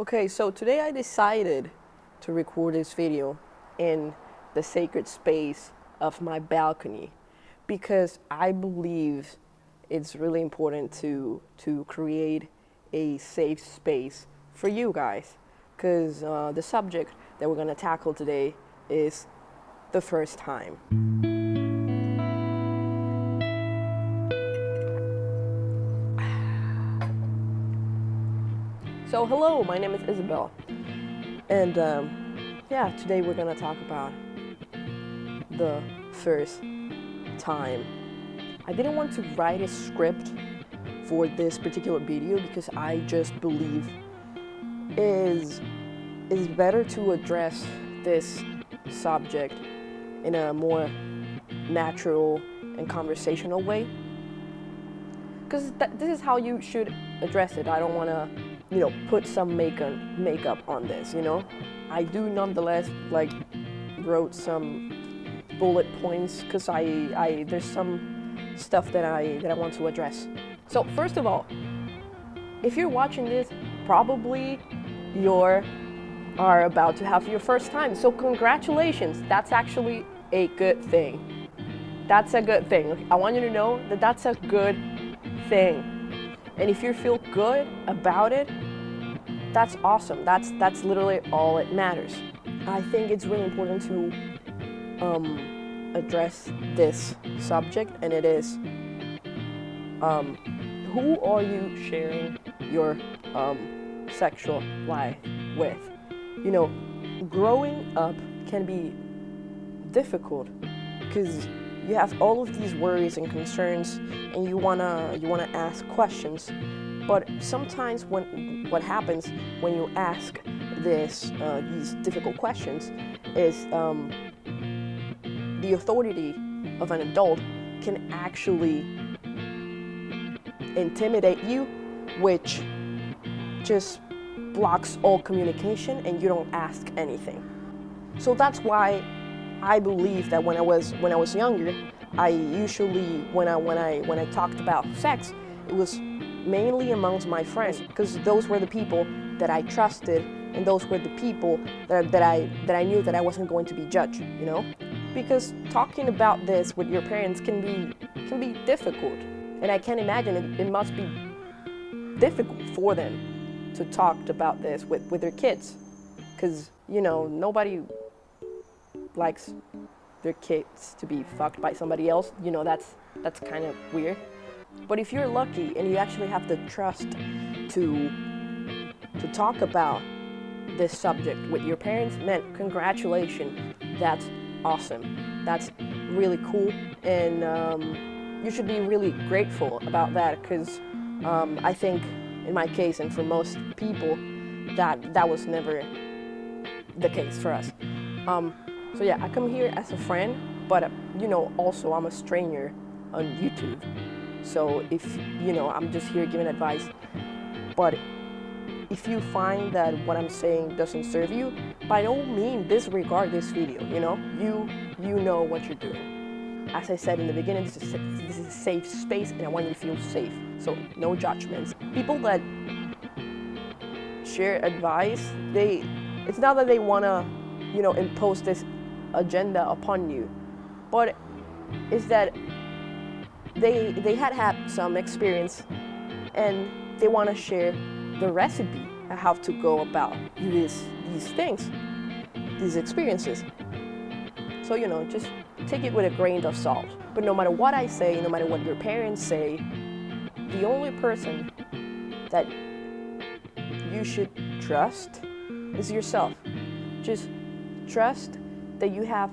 Okay, so today I decided to record this video in the sacred space of my balcony because I believe it's really important to create a safe space for you guys, because the subject that we're going to tackle today is the first time. So hello, my name is Isabel, and yeah, today we're gonna talk about the first time. I didn't want to write a script for this particular video because I just believe is better to address this subject in a more natural and conversational way, because this is how you should address it. I don't want to put some makeup on this, I do nonetheless wrote some bullet points because I there's some stuff that I want to address. So first of all, if you're watching this, probably are about to have your first time. So congratulations, that's actually a good thing. That's a good thing. I want you to know that that's a good thing. And if you feel good about it, that's awesome. That's literally all it matters. I think it's really important to address this subject, and it is who are you sharing your sexual life with? Growing up can be difficult because you have all of these worries and concerns, and you wanna ask questions. But sometimes what happens when you ask these difficult questions is the authority of an adult can actually intimidate you, which just blocks all communication and you don't ask anything. So that's why I believe that when I was younger, I usually when I talked about sex, it was mainly amongst my friends, because those were the people that I trusted, and those were the people that I knew that I wasn't going to be judged, Because talking about this with your parents can be difficult, and I can imagine it must be difficult for them to talk about this with their kids, because nobody likes their kids to be fucked by somebody else. That's kind of weird. But if you're lucky and you actually have the trust to talk about this subject with your parents, man, congratulations. That's awesome. That's really cool, and you should be really grateful about that, because I think in my case and for most people that was never the case for us. So yeah, I come here as a friend, but also I'm a stranger on YouTube. So if I'm just here giving advice, but if you find that what I'm saying doesn't serve you, by all means disregard this video. You know what you're doing. As I said in the beginning, this is a safe space, and I want you to feel safe. So no judgments. People that share advice, it's not that they wanna impose this agenda upon you, but it's that they had some experience and they want to share the recipe of how to go about these things, these experiences. So just take it with a grain of salt. But no matter what I say, no matter what your parents say, the only person that you should trust is yourself. Just trust that you have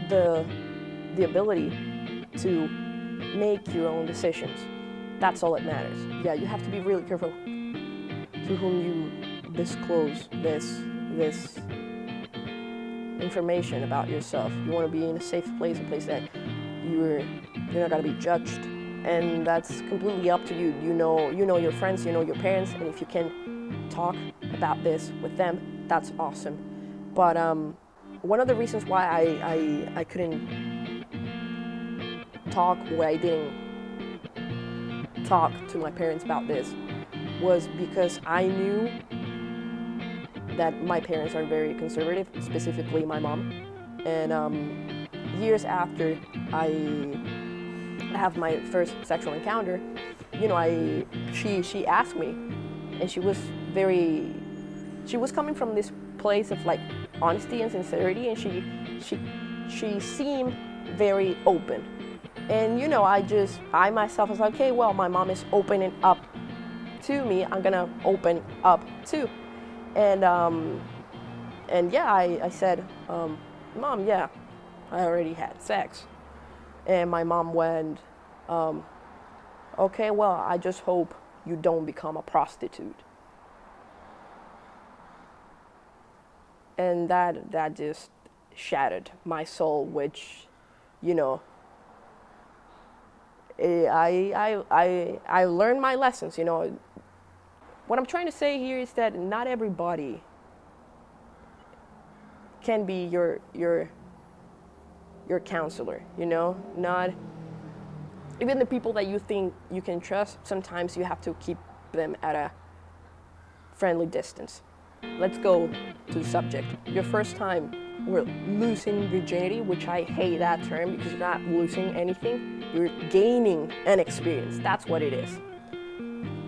the ability to make your own decisions. That's all that matters. Yeah, you have to be really careful to whom you disclose this information about yourself. You want to be in a safe place, a place that you're not gonna be judged, and that's completely up to you. You know your friends, you know your parents, and if you can talk about this with them, that's awesome. But one of the reasons why I couldn't talk, why I didn't talk to my parents about this, was because I knew that my parents are very conservative, specifically my mom. And years after I have my first sexual encounter, she asked me, and she was coming from this place of like honesty and sincerity, and she seemed very open. And I myself was like, okay, well, my mom is opening up to me, I'm gonna open up too. And yeah, I said, Mom, yeah, I already had sex. And my mom went, okay, well, I just hope you don't become a prostitute. And that just shattered my soul, which, I learned my lessons. What I'm trying to say here is that not everybody can be your counselor. Not even the people that you think you can trust. Sometimes you have to keep them at a friendly distance. Let's go to the subject. Your first time we're losing virginity, which I hate that term because you're not losing anything. You're gaining an experience. That's what it is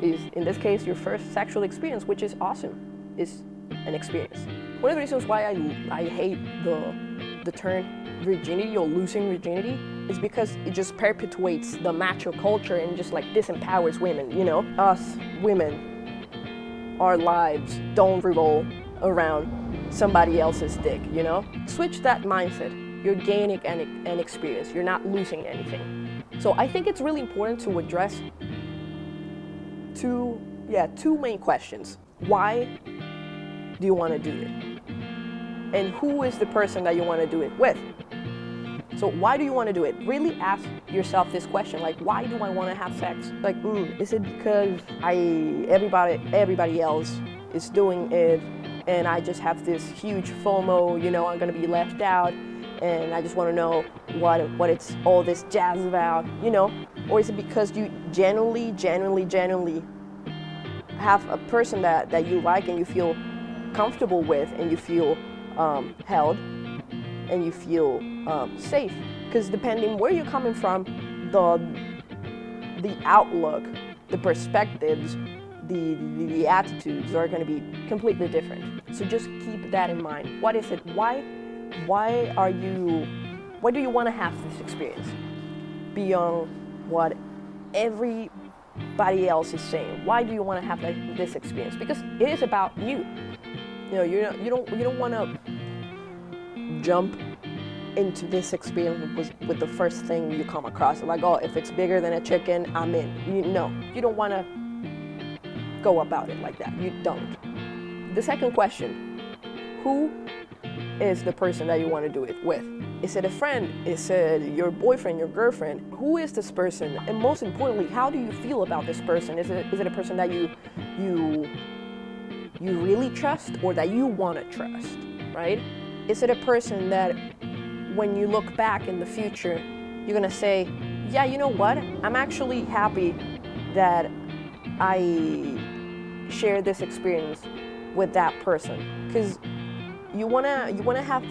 in this case your first sexual experience, which is awesome, is an experience. One of the reasons why I hate the term virginity or losing virginity is because it just perpetuates the macho culture and just like disempowers women. Us women, our lives don't revolve around somebody else's dick. Switch that mindset. You're gaining an experience. You're not losing anything. So I think it's really important to address two main questions. Why do you want to do it? And who is the person that you want to do it with? So why do you want to do it? Really ask yourself this question, like, why do I want to have sex? Like, is it because everybody else is doing it and I just have this huge FOMO, I'm going to be left out and I just want to know what it's all this jazz about, Or is it because you genuinely have a person that you like and you feel comfortable with and you feel held and you feel safe? Because depending where you're coming from, the outlook, the perspectives, the attitudes are going to be completely different. So just keep that in mind. What is it? Why do you want to have this experience beyond what everybody else is saying? Why do you want to have this experience? Because it is about you. You don't want to jump into this experience with the first thing you come across. Like, oh, if it's bigger than a chicken, I'm in. You don't want to go about it like that. You don't. The second question, who is the person that you want to do it with? Is it a friend? Is it your boyfriend, your girlfriend? Who is this person? And most importantly, how do you feel about this person? Is it a person that you really trust or that you want to trust, right? Is it a person that when you look back in the future, you're going to say, yeah, you know what? I'm actually happy that I shared this experience with that person. Because you wanna have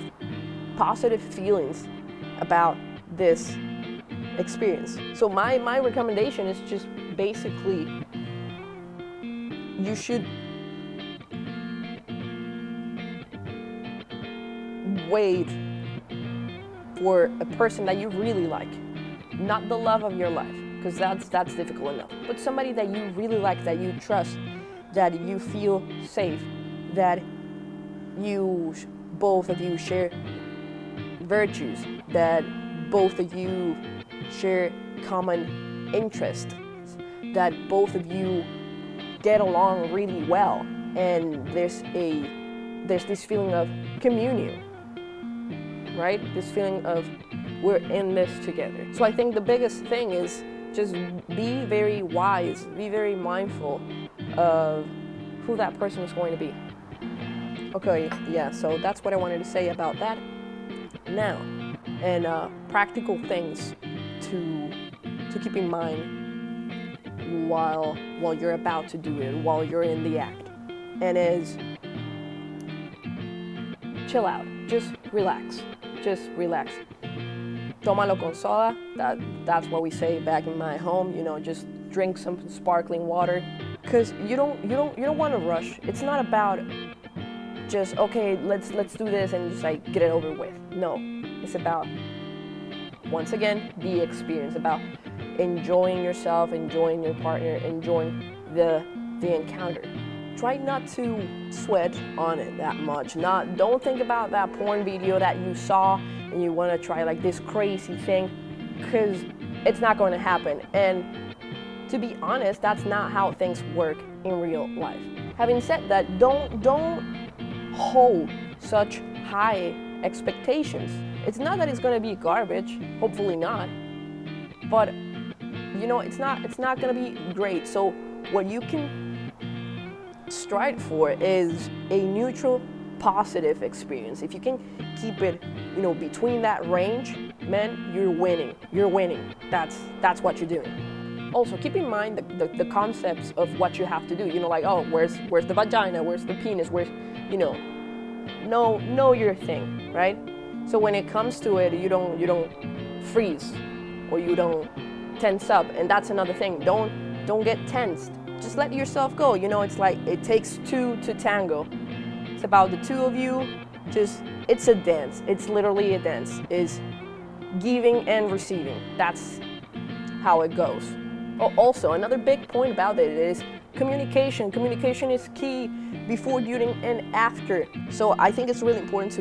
positive feelings about this experience. So my recommendation is just basically you should wait for a person that you really like, not the love of your life, because that's difficult enough, but somebody that you really like, that you trust, that you feel safe, that both of you share virtues, that both of you share common interests, that both of you get along really well, and there's this feeling of communion, right? This feeling of we're in this together. So I think the biggest thing is just be very wise, be very mindful of who that person is going to be. Okay, yeah, so that's what I wanted to say about that. Now, and practical things to keep in mind while you're about to do it, while you're in the act. And is chill out, just relax, just relax. Tómalo con soda, that's what we say back in my home, you know, just drink some sparkling water. Cause you don't want to rush. It's not about just, okay, let's do this and just like get it over with. No, it's about, once again, the experience, about enjoying yourself, enjoying your partner, enjoying the encounter. Try not to sweat on it that much. Don't think about that porn video that you saw and you want to try like this crazy thing, because it's not going to happen. And to be honest, that's not how things work in real life. Having said that, don't hold such high expectations. It's not that it's going to be garbage, hopefully not, but you know, it's not going to be great. So what you can strive for is a neutral, positive experience. If you can keep it, you know, between that range, man, you're winning. You're winning. That's what you're doing. Also, keep in mind the concepts of what you have to do. You know, like, oh, where's the vagina? Where's the penis? Where's, you know your thing, right? So when it comes to it, you don't freeze or you don't tense up. And that's another thing. Don't get tensed. Just let yourself go. You know, it's like it takes two to tango. It's about the two of you. It's a dance. It's literally a dance. It's giving and receiving. That's how it goes. Oh, also, another big point about it is communication. Communication is key before, during, and after. So I think it's really important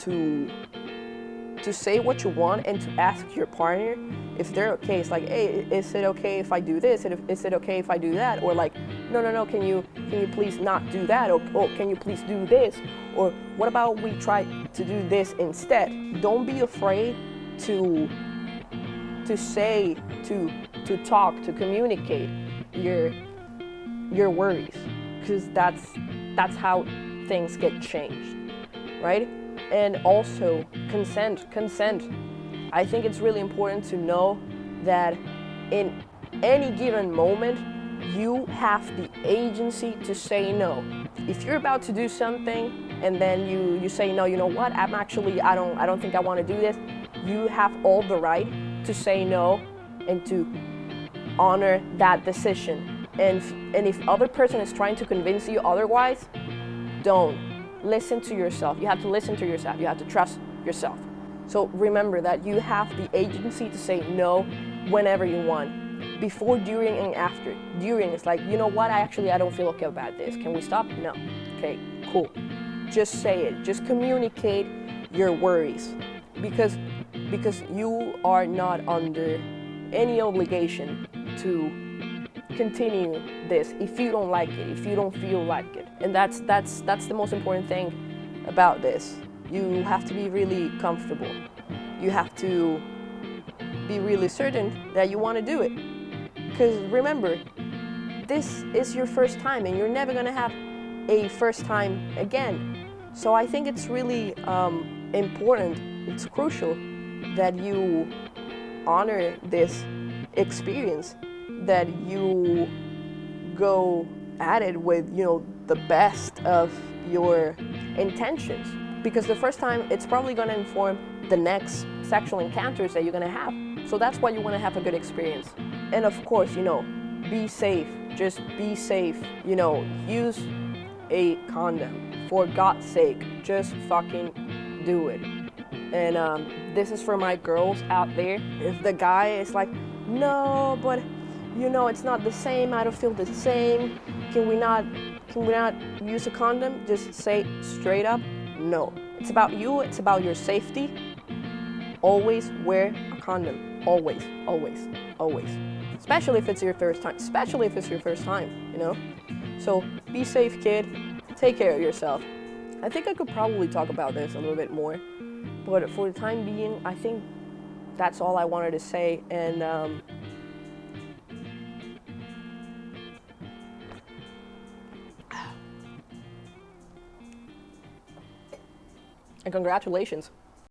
to say what you want and to ask your partner if they're okay. It's like, hey, is it okay if I do this? Is it okay if I do that? Or like, no, can you please not do that? Or can you please do this? Or what about we try to do this instead? Don't be afraid to say, to talk, to communicate your worries, because that's how things get changed, right? And also consent. I think it's really important to know that in any given moment, you have the agency to say no. If you're about to do something and then you say no, you know what? I don't think I want to do this. You have all the right to say no and to honor that decision. And if other person is trying to convince you otherwise, don't. Listen to yourself. You have to listen to yourself. You have to trust yourself. So remember that you have the agency to say no whenever you want. Before, during, and after. During, it's like, you know what, I don't feel okay about this. Can we stop? No. Okay, cool. Just say it. Just communicate your worries. Because you are not under any obligation to continue this if you don't like it, if you don't feel like it. And that's the most important thing about this. You have to be really comfortable. You have to be really certain that you want to do it. Because remember, this is your first time and you're never going to have a first time again. So I think it's really important, it's crucial that you honor this experience, that you go at it with, you know, the best of your intentions. Because the first time, it's probably going to inform the next sexual encounters that you're going to have. So that's why you want to have a good experience. And of course, you know, be safe. Just be safe. You know, use a condom. For God's sake, just fucking do it. And this is for my girls out there. If the guy is like, no, but you know, it's not the same, I don't feel the same, can we not use a condom? Just say straight up, no. It's about you, it's about your safety. Always wear a condom. Always, always, always. Especially if it's your first time, you know? So be safe, kid. Take care of yourself. I think I could probably talk about this a little bit more, but for the time being, I think that's all I wanted to say. And congratulations.